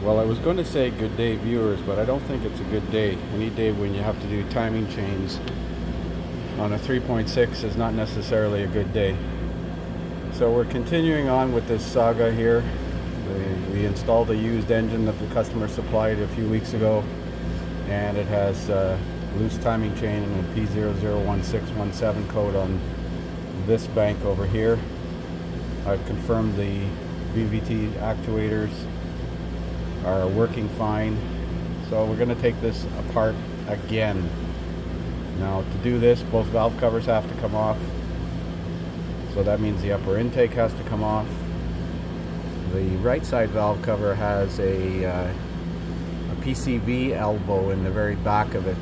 Well, I was going to say good day viewers, but I don't think it's a good day. Any day when you have to do timing chains on a 3.6 is not necessarily a good day. So we're continuing on with this saga here. We installed a used engine that the customer supplied a few weeks ago, and it has loose timing chain and a P001617 code on this bank over here. I've confirmed the VVT actuators are working fine, so we're going to take this apart again. Now to do this, both valve covers have to come off, so that means the upper intake has to come off. The right side valve cover has a PCV elbow in the very back of it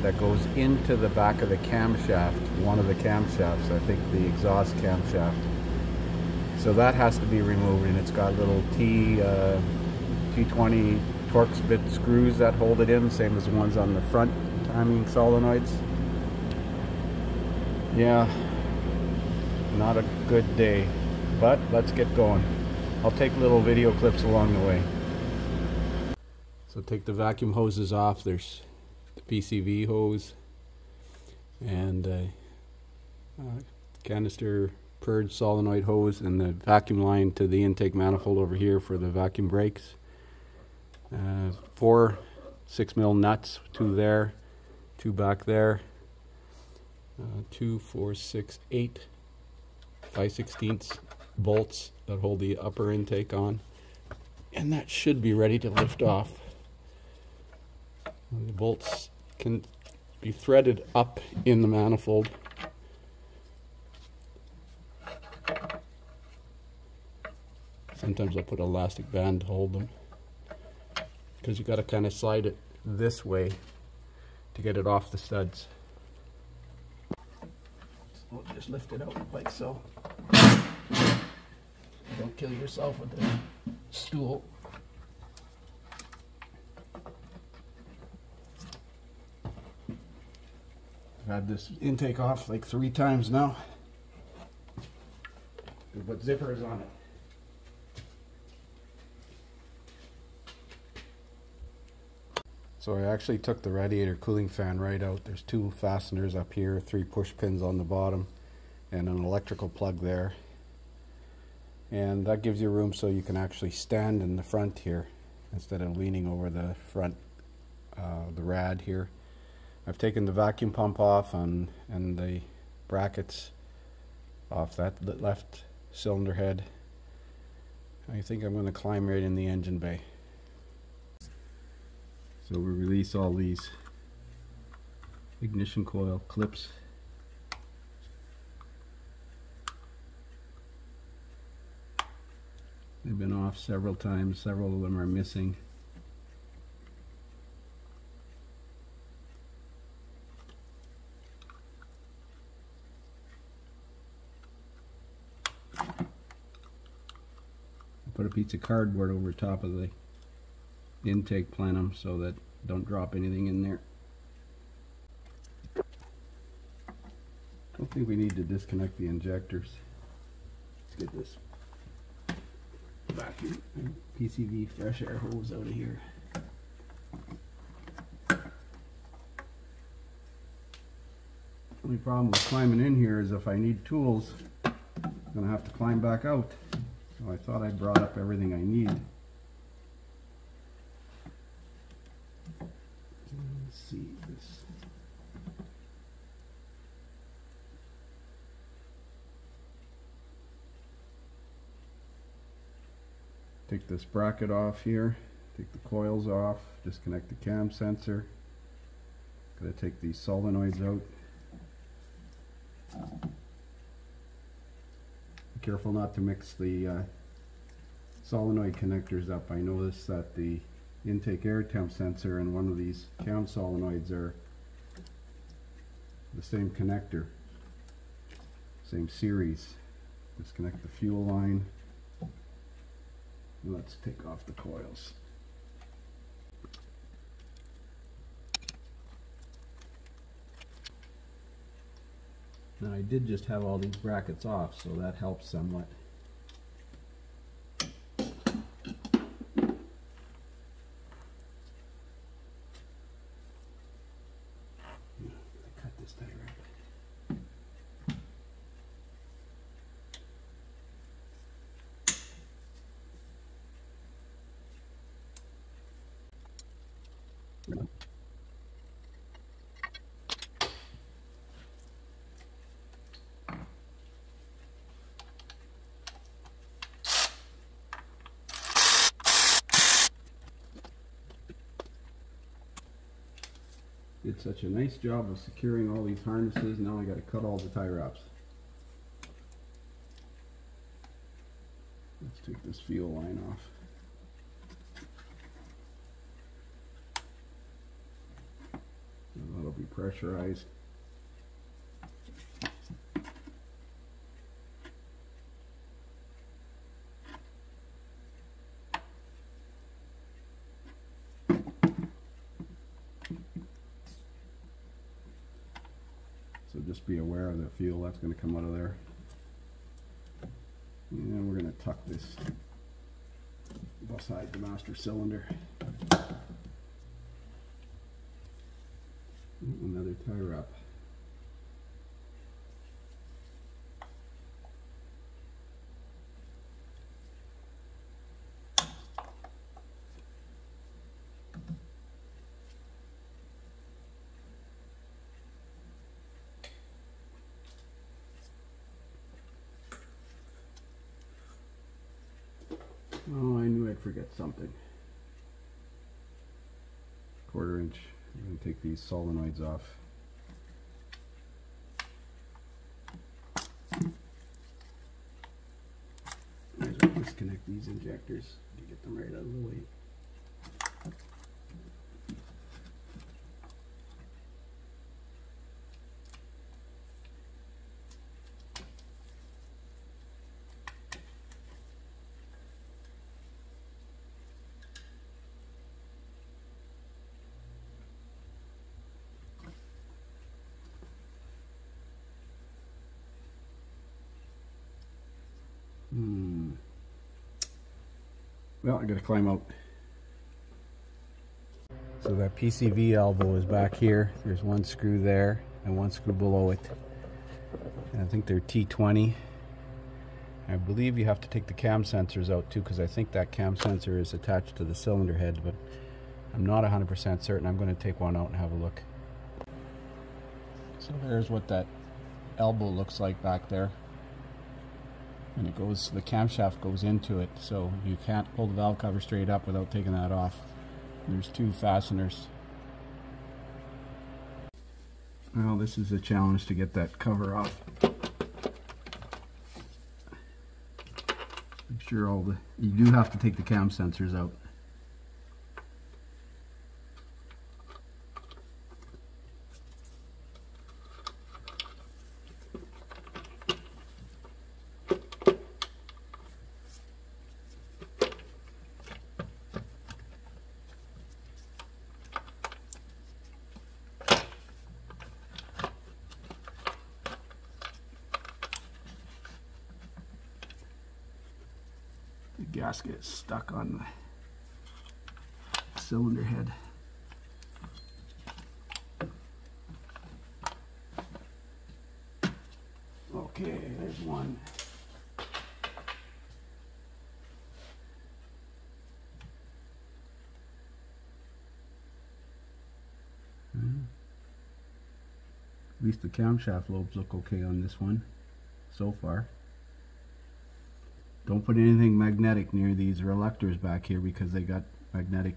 that goes into the back of the camshaft, one of the camshafts, I think the exhaust camshaft. So that has to be removed, and it's got little T20 Torx bit screws that hold it in, same as the ones on the front timing solenoids. Yeah, not a good day, but let's get going. I'll take little video clips along the way. So take the vacuum hoses off. There's the PCV hose and canister purge solenoid hose, and the vacuum line to the intake manifold over here for the vacuum brakes. 4 6mm nuts, 2 there, 2 back there, 2, 4, 6, 8 5/16 bolts that hold the upper intake on, and that should be ready to lift off. And the bolts can be threaded up in the manifold. Sometimes I'll put an elastic band to hold them, because you got to kind of slide it this way to get it off the studs. We'll just lift it out like so. Don't kill yourself with the stool. I've had this intake off like 3 times now. We put zippers on it. So I actually took the radiator cooling fan right out. There's 2 fasteners up here, 3 push pins on the bottom, and an electrical plug there. And that gives you room so you can actually stand in the front here instead of leaning over the front, the rad here. I've taken the vacuum pump off and the brackets off that left cylinder head. I think I'm going to climb right in the engine bay. So we release all these ignition coil clips. They've been off several times, several of them are missing. I put a piece of cardboard over top of the intake plenum so that don't drop anything in there. Don't think we need to disconnect the injectors. Let's get this vacuum and PCV fresh air hose out of here. Only problem with climbing in here is if I need tools, I'm going to have to climb back out. So I thought I brought up everything I need. Let's see this. Take this bracket off here, take the coils off, disconnect the cam sensor. Gotta take these solenoids out. Be careful not to mix the solenoid connectors up. I noticed that the intake air temp sensor and one of these cam solenoids are the same connector, same series. Disconnect the fuel line. Let's take off the coils. Now I did just have all these brackets off, so that helps somewhat. Did such a nice job of securing all these harnesses. Now I got to cut all the tie wraps. Let's take this fuel line off. And that'll be pressurized. So just be aware of the fuel that's going to come out of there. And we're going to tuck this beside the master cylinder. Another tie wrap. Oh, I knew I'd forget something. 1/4 inch. I'm going to take these solenoids off. Might as well disconnect these injectors to get them right out of the way. Well, I gotta climb out. So that PCV elbow is back here. There's one screw there and one screw below it. And I think they're T20. I believe you have to take the cam sensors out too, because I think that cam sensor is attached to the cylinder head, but I'm not 100% certain. I'm going to take one out and have a look. So there's what that elbow looks like back there. And it goes, the camshaft goes into it, so you can't pull the valve cover straight up without taking that off. There's 2 fasteners. Well, this is a challenge to get that cover off. Make sure you do have to take the cam sensors out. The gasket is stuck on the cylinder head. Okay, there's one. At least the camshaft lobes look okay on this one so far. Don't put anything magnetic near these reluctors back here because they got magnetic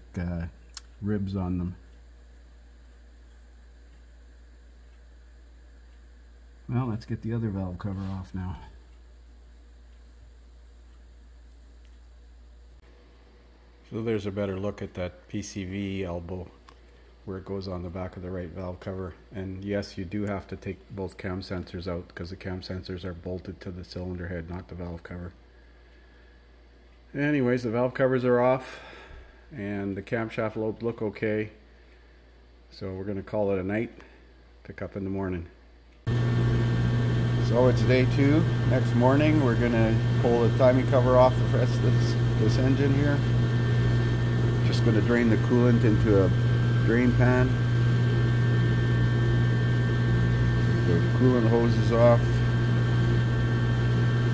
ribs on them. Well, let's get the other valve cover off now. So there's a better look at that PCV elbow where it goes on the back of the right valve cover. And yes, you do have to take both cam sensors out because the cam sensors are bolted to the cylinder head, not the valve cover. Anyways, the valve covers are off and the camshaft lobes look okay. So we're going to call it a night, pick up in the morning. So it's day 2. Next morning we're going to pull the timing cover off the rest of this engine here. Just going to drain the coolant into a drain pan. The coolant hose is off.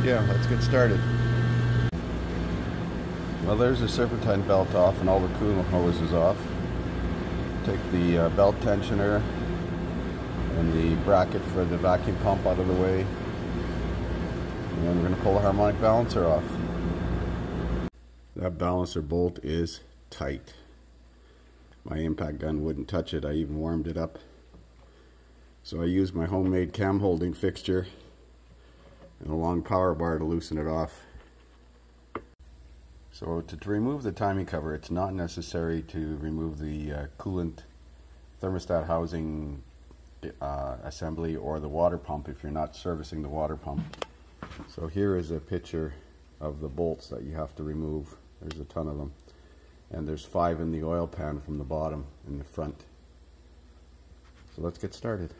Yeah, let's get started. Well, there's the serpentine belt off and all the coolant hose is off. Take the belt tensioner and the bracket for the vacuum pump out of the way. And then we're going to pull the harmonic balancer off. That balancer bolt is tight. My impact gun wouldn't touch it. I even warmed it up. So I use my homemade cam holding fixture and a long power bar to loosen it off. So to remove the timing cover, it's not necessary to remove the coolant thermostat housing assembly or the water pump if you're not servicing the water pump. So here is a picture of the bolts that you have to remove. There's a ton of them. And there's 5 in the oil pan from the bottom in the front. So let's get started.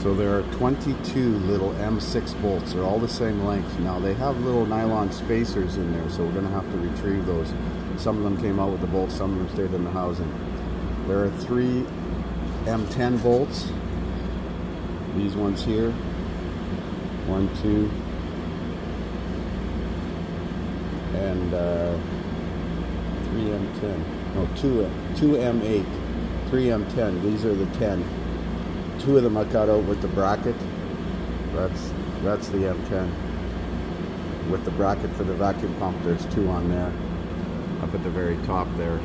So there are 22 little M6 bolts. They're all the same length. Now they have little nylon spacers in there, so we're going to have to retrieve those. Some of them came out with the bolts, some of them stayed in the housing. There are 3 M10 bolts. These ones here. 1, 2, and 3 M10. No, 2 M8, 3 M10. These are the 10. 2 of them I cut out with the bracket. That's the M10. With the bracket for the vacuum pump, there's 2 on there, up at the very top there.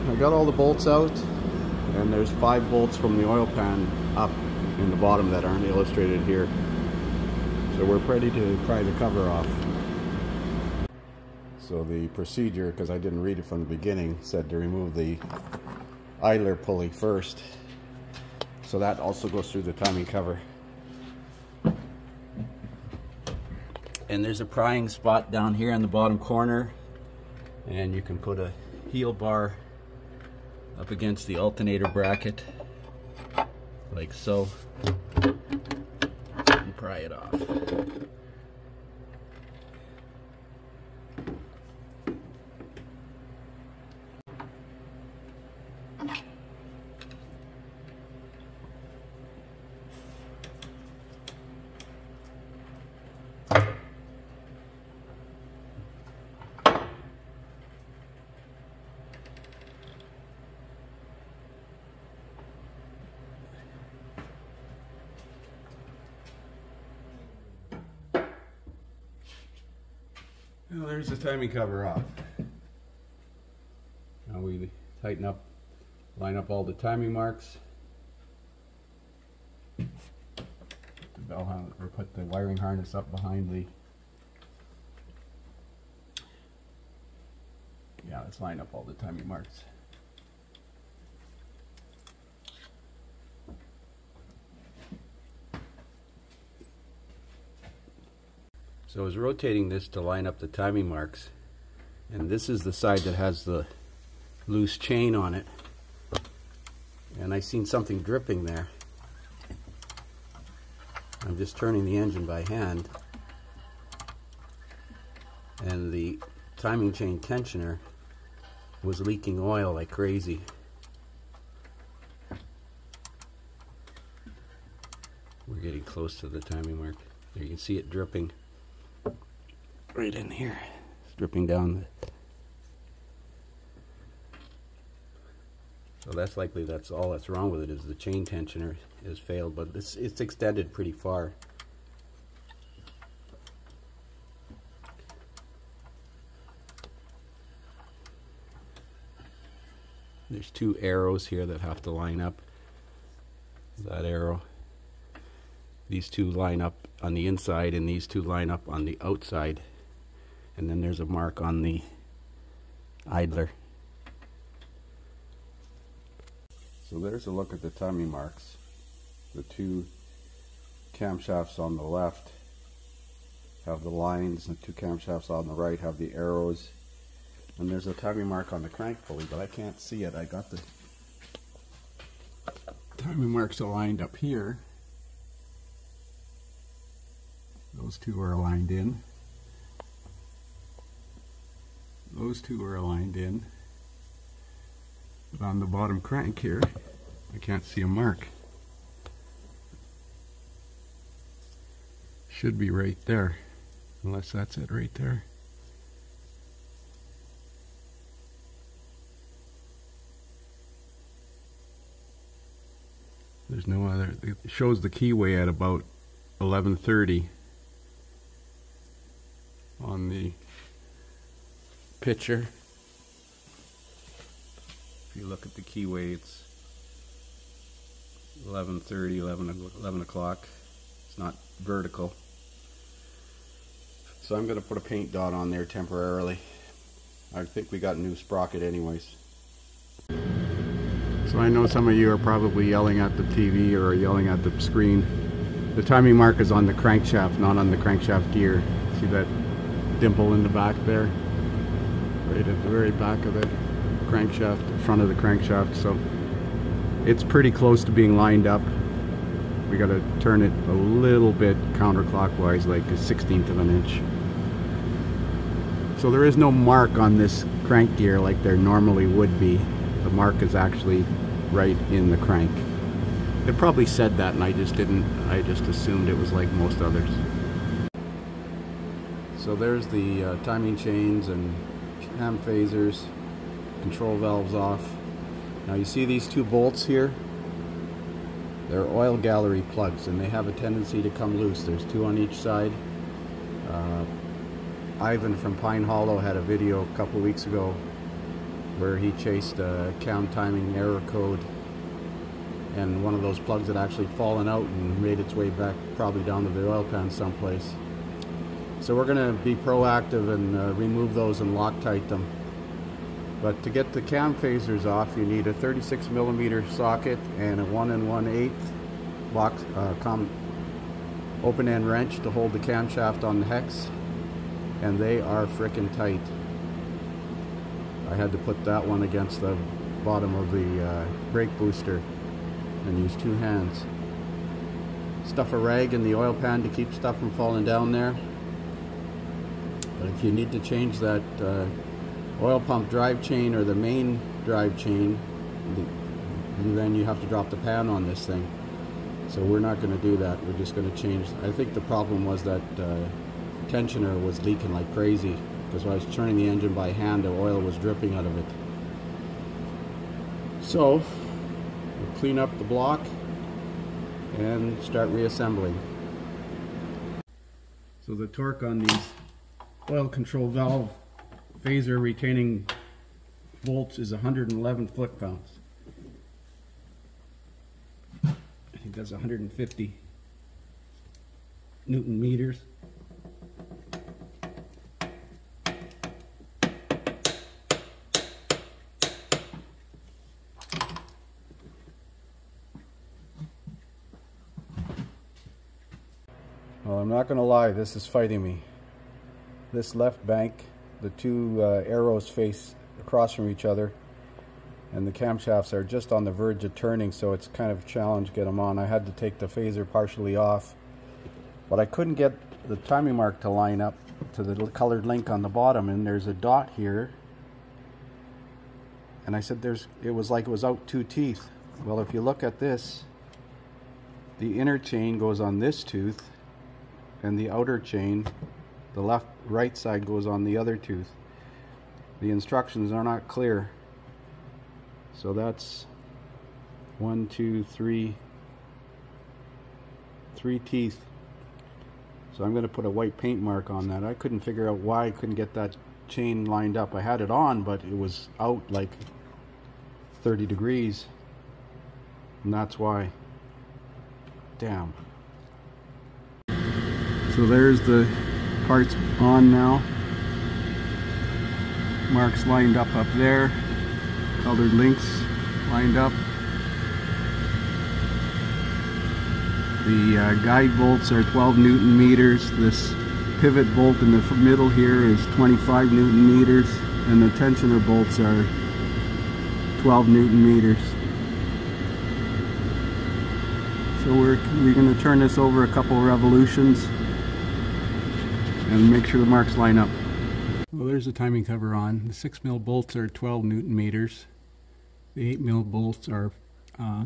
I got all the bolts out, and there's 5 bolts from the oil pan up in the bottom that aren't illustrated here. So we're ready to pry the cover off. So the procedure, because I didn't read it from the beginning, said to remove the idler pulley first. So that also goes through the timing cover. And there's a prying spot down here in the bottom corner, and you can put a heel bar up against the alternator bracket like so and pry it off. Well, there's the timing cover off. Now we tighten up, line up all the timing marks. The bell or put the wiring harness up behind the. Yeah, let's line up all the timing marks. So I was rotating this to line up the timing marks, and this is the side that has the loose chain on it, and I seen something dripping there. I'm just turning the engine by hand, and the timing chain tensioner was leaking oil like crazy. We're getting close to the timing mark. There you can see it dripping right in here. It's dripping down. So that's likely that's all that's wrong with it, is the chain tensioner has failed, but it's extended pretty far. There's 2 arrows here that have to line up. That arrow. These 2 line up on the inside, and these 2 line up on the outside. And then there's a mark on the idler. So there's a look at the timing marks. The 2 camshafts on the left have the lines, the 2 camshafts on the right have the arrows. And there's a timing mark on the crank pulley, but I can't see it. I got the timing marks aligned up here. Those 2 are aligned in. Those 2 are aligned in. But on the bottom crank here, I can't see a mark. Should be right there, unless that's it right there. There's no other. It shows the keyway at about 11:30 on the picture. If you look at the keyway, it's 11:30, 11 o'clock. It's not vertical. So I'm going to put a paint dot on there temporarily. I think we got a new sprocket anyways. So I know some of you are probably yelling at the TV or yelling at the screen. The timing mark is on the crankshaft, not on the crankshaft gear. See that dimple in the back there? Right at the very back of the crankshaft, the front of the crankshaft. So it's pretty close to being lined up. We got to turn it a little bit counterclockwise, like a 1/16 of an inch. So there is no mark on this crank gear like there normally would be. The mark is actually right in the crank. It probably said that and I just didn't. I just assumed it was like most others. So there's the timing chains and cam phasers, control valves off. Now you see these two bolts here? They're oil gallery plugs and they have a tendency to come loose. There's two on each side. Ivan from Pine Hollow had a video a couple weeks ago where he chased a cam timing error code and one of those plugs had actually fallen out and made its way back probably down to the oil pan someplace. So we're going to be proactive and remove those and Loctite them. But to get the cam phasers off, you need a 36mm socket and a 1 1/8 box open end wrench to hold the camshaft on the hex, and they are frickin' tight. I had to put that one against the bottom of the brake booster and use two hands. Stuff a rag in the oil pan to keep stuff from falling down there. But if you need to change that oil pump drive chain or the main drive chain, then you have to drop the pan on this thing. So we're not going to do that. We're just going to change. I think the problem was that tensioner was leaking like crazy because when I was turning the engine by hand, the oil was dripping out of it. So we'll clean up the block and start reassembling. So the torque on these oil control valve phaser retaining bolts is 111 foot-pounds. I think that's 150 Newton meters. Well, I'm not going to lie, this is fighting me. This left bank, the two arrows face across from each other and the camshafts are just on the verge of turning, so it's kind of a challenge to get them on. I had to take the phaser partially off, but I couldn't get the timing mark to line up to the colored link on the bottom, and there's a dot here and I said it was like it was out two teeth. Well, if you look at this, the inner chain goes on this tooth and the outer chain, the right side, goes on the other tooth. The instructions are not clear. So that's 1, 2, 3 teeth. So I'm going to put a white paint mark on that. I couldn't figure out why I couldn't get that chain lined up. I had it on, but it was out like 30 degrees. And that's why. Damn. So there's the parts on now. Marks lined up there. Colored links lined up. The guide bolts are 12 Newton meters. This pivot bolt in the middle here is 25 Newton meters, and the tensioner bolts are 12 Newton meters. So we're going to turn this over a couple revolutions and make sure the marks line up. Well, there's the timing cover on. The 6mm bolts are 12 Newton meters. The 8mm bolts are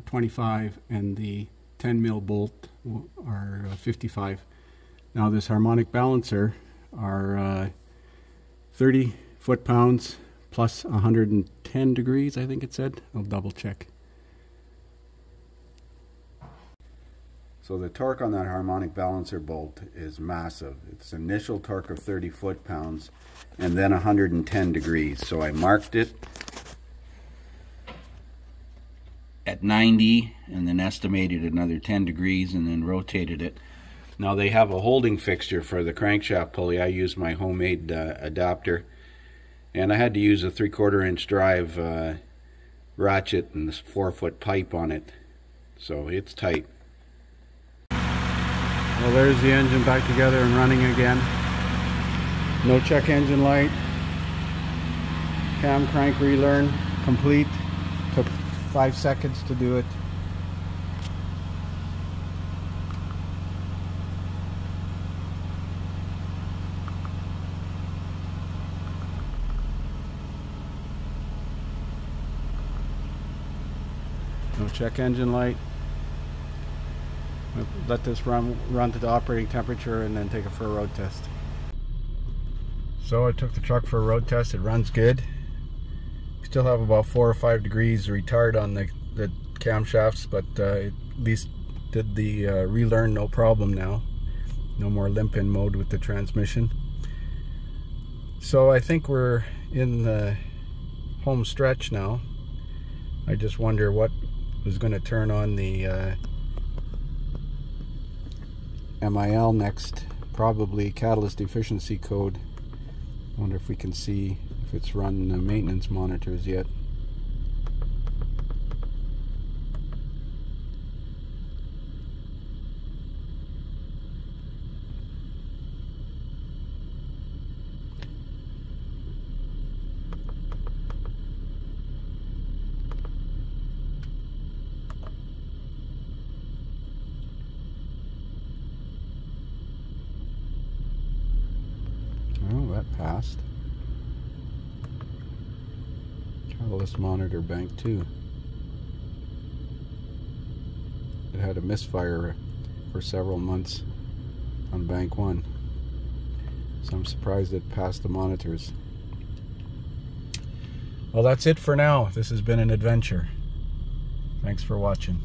25, and the 10mm bolt are 55. Now this harmonic balancer are 30 foot-pounds plus 110 degrees, I think it said. I'll double check. So the torque on that harmonic balancer bolt is massive. It's initial torque of 30 foot-pounds and then 110 degrees. So I marked it, at 90 and then estimated another 10 degrees and then rotated it. Now they have a holding fixture for the crankshaft pulley. I used my homemade adapter, and I had to use a 3/4 inch drive ratchet and this 4-foot pipe on it, so it's tight. Well, there's the engine back together and running again. No check engine light. Cam crank relearn complete. Took 5 seconds to do it. No check engine light. Let this run to the operating temperature and then take it for a road test. So I took the truck for a road test. It runs good. Still have about 4 or 5 degrees retard on the camshafts, but at least did the relearn no problem now. No more limp in mode with the transmission. So I think we're in the home stretch now. I just wonder what was going to turn on the MIL next. Probably catalyst efficiency code. Wonder if we can see if it's run maintenance monitors yet. Oh, that passed. Catalyst monitor bank 2. It had a misfire for several months on bank 1. So I'm surprised it passed the monitors. Well, that's it for now. This has been an adventure. Thanks for watching.